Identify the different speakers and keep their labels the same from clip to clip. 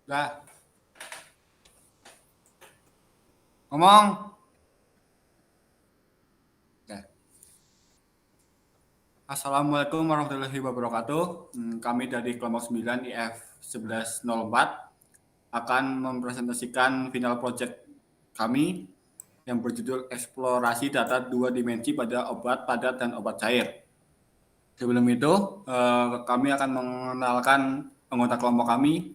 Speaker 1: Udah. Ngomong. Udah. Assalamualaikum warahmatullahi wabarakatuh. Kami dari kelompok 9 IF 1104 akan mempresentasikan final project kami yang berjudul Eksplorasi Data Dua Dimensi pada Obat Padat dan Obat Cair. Sebelum itu, kami akan mengenalkan anggota kelompok kami.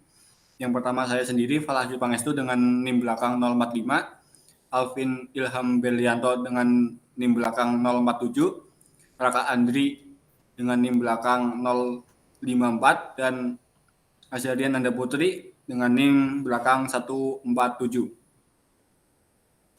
Speaker 1: Yang pertama saya sendiri, Falahdi Pangestu dengan NIM belakang 045, Alvin Ilham Belianto dengan NIM belakang 047, Raka Andri dengan NIM belakang 054, dan Asyadian Nanda Putri dengan NIM belakang 147.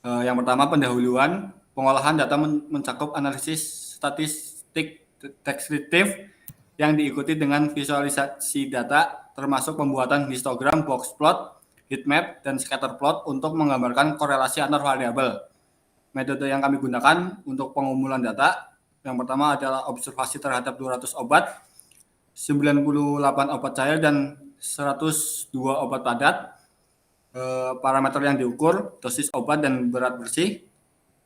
Speaker 1: Yang pertama pendahuluan, pengolahan data mencakup analisis statistik deskriptif yang diikuti dengan visualisasi data termasuk pembuatan histogram, box plot, heat map, dan scatter plot untuk menggambarkan korelasi antar variabel. Metode yang kami gunakan untuk pengumpulan data yang pertama adalah observasi terhadap 200 obat, 98 obat cair, dan 102 obat padat. Parameter yang diukur, dosis obat dan berat bersih.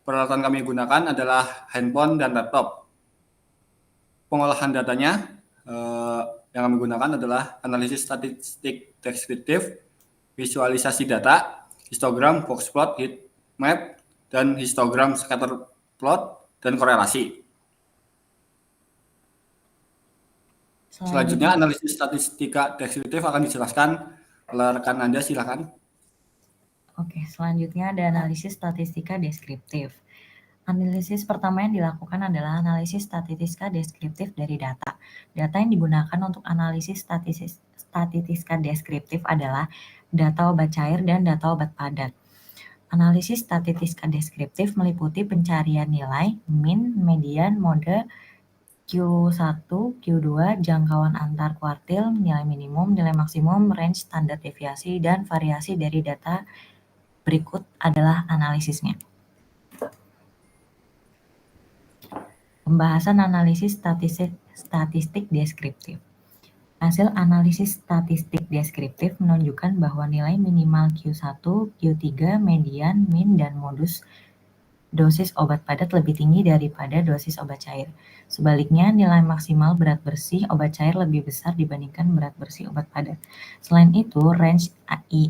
Speaker 1: Peralatan kami gunakan adalah handphone dan laptop. Pengolahan datanya yang kami gunakan adalah analisis statistik deskriptif, visualisasi data, histogram, box plot, heat map, dan histogram scatter plot, dan korelasi. Selanjutnya analisis statistika deskriptif akan dijelaskan oleh rekan Anda, silakan.
Speaker 2: Oke, selanjutnya ada analisis statistika deskriptif. Analisis pertama yang dilakukan adalah analisis statistika deskriptif dari data. Data yang digunakan untuk analisis statistika deskriptif adalah data obat cair dan data obat padat. Analisis statistika deskriptif meliputi pencarian nilai, mean, median, mode, Q1, Q2, jangkauan antar kuartil, nilai minimum, nilai maksimum, range standar deviasi, dan variasi dari data. Berikut adalah analisisnya. Pembahasan analisis statistik deskriptif. Hasil analisis statistik deskriptif menunjukkan bahwa nilai minimal Q1, Q3, median, mean, dan modus dosis obat padat lebih tinggi daripada dosis obat cair. Sebaliknya, nilai maksimal berat bersih obat cair lebih besar dibandingkan berat bersih obat padat. Selain itu, range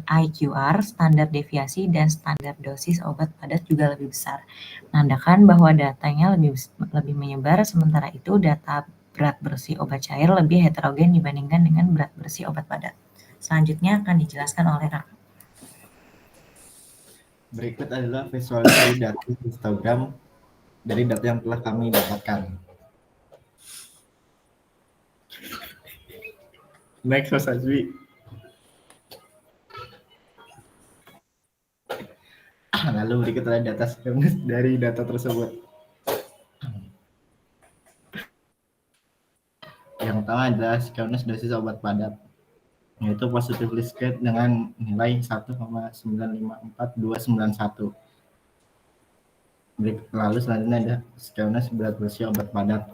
Speaker 2: IQR, standar deviasi, dan standar dosis obat padat juga lebih besar, menandakan bahwa datanya lebih menyebar, sementara itu data berat bersih obat cair lebih heterogen dibandingkan dengan berat bersih obat padat. Selanjutnya akan dijelaskan oleh Raka.
Speaker 3: Berikut adalah visualisasi data histogram dari data yang telah kami dapatkan. Next, Mas Azwi. Lalu berikut adalah data dari data tersebut. Yang pertama adalah skewness dosis obat padat, yaitu positively skewed dengan nilai 1,954291. Lalu selanjutnya ada skewness berat bersih obat padat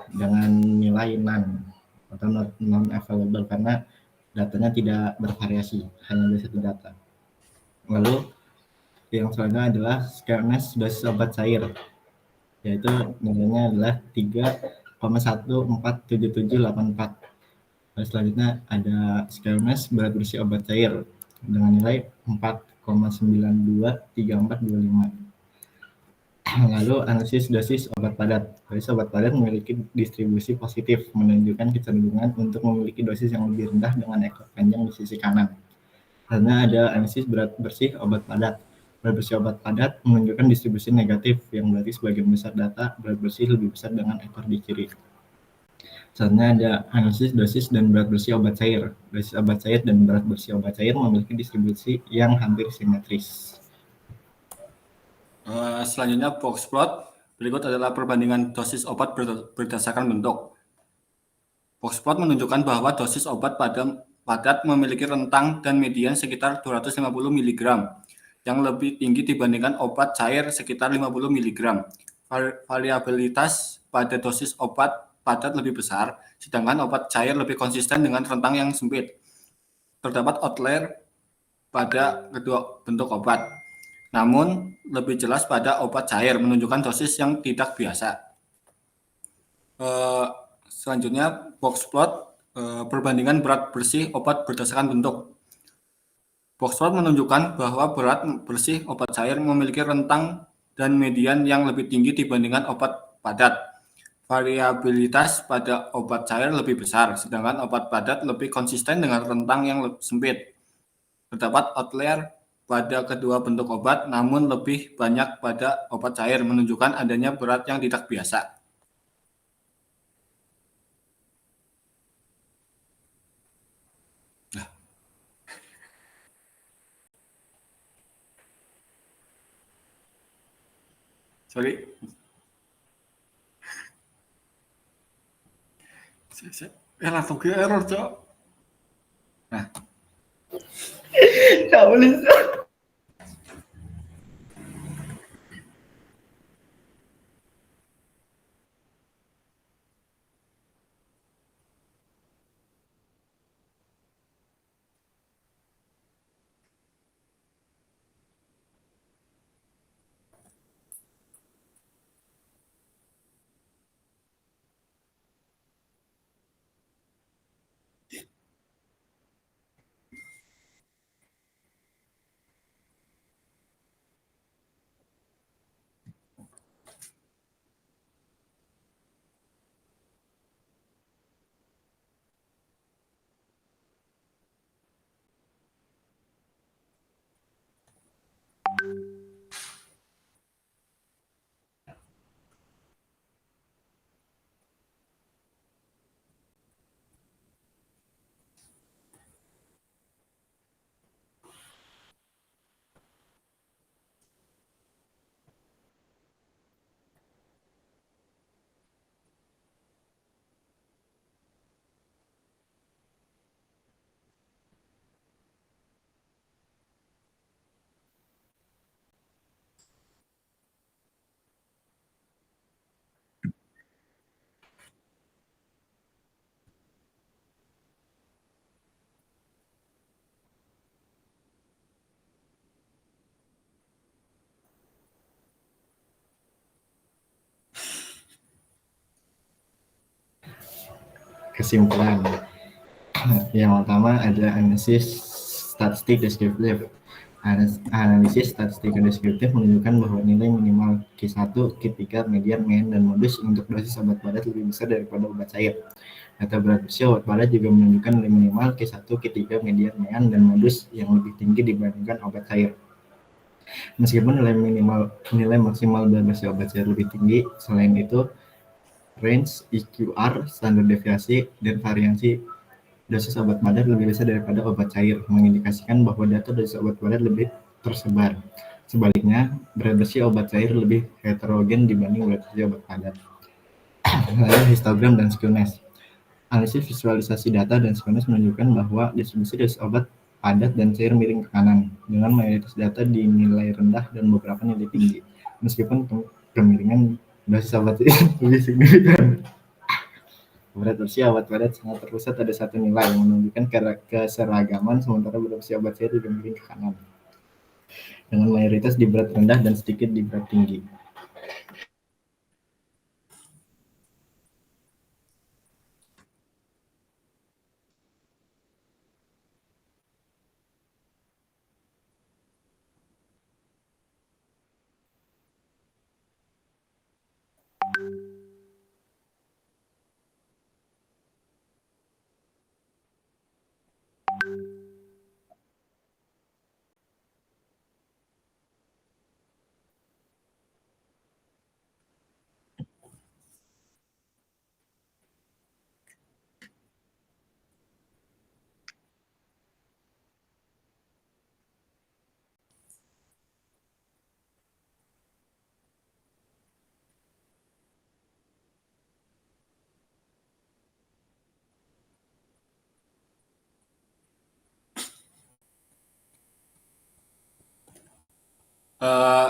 Speaker 3: dengan nilai none atau non available karena datanya tidak bervariasi, hanya ada satu data. Lalu yang selanjutnya adalah skewness dosis obat cair, yaitu nilainya adalah 3,147784. Lalu selanjutnya ada skewness berat bersih obat cair dengan nilai 4,923425. Lalu analisis dosis obat padat. Dosis obat padat memiliki distribusi positif, menunjukkan kecenderungan untuk memiliki dosis yang lebih rendah dengan ekor panjang di sisi kanan. Karena ada analisis berat bersih obat padat. Berat bersih obat padat menunjukkan distribusi negatif, yang berarti sebagian besar data berat bersih lebih besar dengan ekor di kiri. Selanjutnya ada analisis dosis dan berat bersih obat cair. Dosis obat cair dan berat bersih obat cair memiliki distribusi yang hampir simetris.
Speaker 1: Selanjutnya box plot. Berikut adalah perbandingan dosis obat berdasarkan bentuk. Box plot menunjukkan bahwa dosis obat padat memiliki rentang dan median sekitar 250 mg, yang lebih tinggi dibandingkan obat cair sekitar 50 mg. Variabilitas pada dosis obat padat lebih besar, sedangkan obat cair lebih konsisten dengan rentang yang sempit. terdapat outlier pada kedua bentuk obat. Namun lebih jelas pada obat cair menunjukkan dosis yang tidak biasa. Selanjutnya box plot perbandingan berat bersih obat berdasarkan bentuk. Box plot menunjukkan bahwa berat bersih obat cair memiliki rentang dan median yang lebih tinggi dibandingkan obat padat. Variabilitas pada obat cair lebih besar, sedangkan obat padat lebih konsisten dengan rentang yang lebih sempit. Terdapat outlier pada kedua bentuk obat, namun lebih banyak pada obat cair, menunjukkan adanya berat yang tidak biasa. Sorry. Langsung ke error, Cok. Nah.
Speaker 3: Nggak boleh. Kesimpulan. Yang pertama ada analisis statistik deskriptif. Analisis statistik deskriptif menunjukkan bahwa nilai minimal Q1, Q3, median, mean, dan modus untuk dosis obat padat lebih besar daripada obat cair. Data berat bersih obat padat juga menunjukkan nilai minimal Q1, Q3, median, mean, dan modus yang lebih tinggi dibandingkan obat cair. Meskipun nilai maksimal berat bersih obat cair lebih tinggi, selain itu range EQR, standar deviasi, dan variasi dosis obat padat lebih besar daripada obat cair, mengindikasikan bahwa data dosis obat padat lebih tersebar. Sebaliknya, berat bersih obat cair lebih heterogen dibanding berat bersih obat padat. Lalu histogram dan skewness. Analisis visualisasi data dan skewness menunjukkan bahwa distribusi dosis obat padat dan cair miring ke kanan, dengan mayoritas data di nilai rendah dan beberapa nilai tinggi, meskipun kemiringan dosis obat cair lebih signifikan. Berat bersih obat padat sangat terpusat pada satu nilai yang menunjukkan keseragaman, sementara berat bersih obat cair juga miring ke kanan, dengan mayoritas di berat rendah dan sedikit di berat tinggi.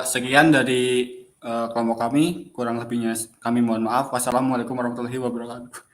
Speaker 1: Sekian dari kelompok kami, kurang lebihnya kami mohon maaf. Wassalamualaikum warahmatullahi wabarakatuh.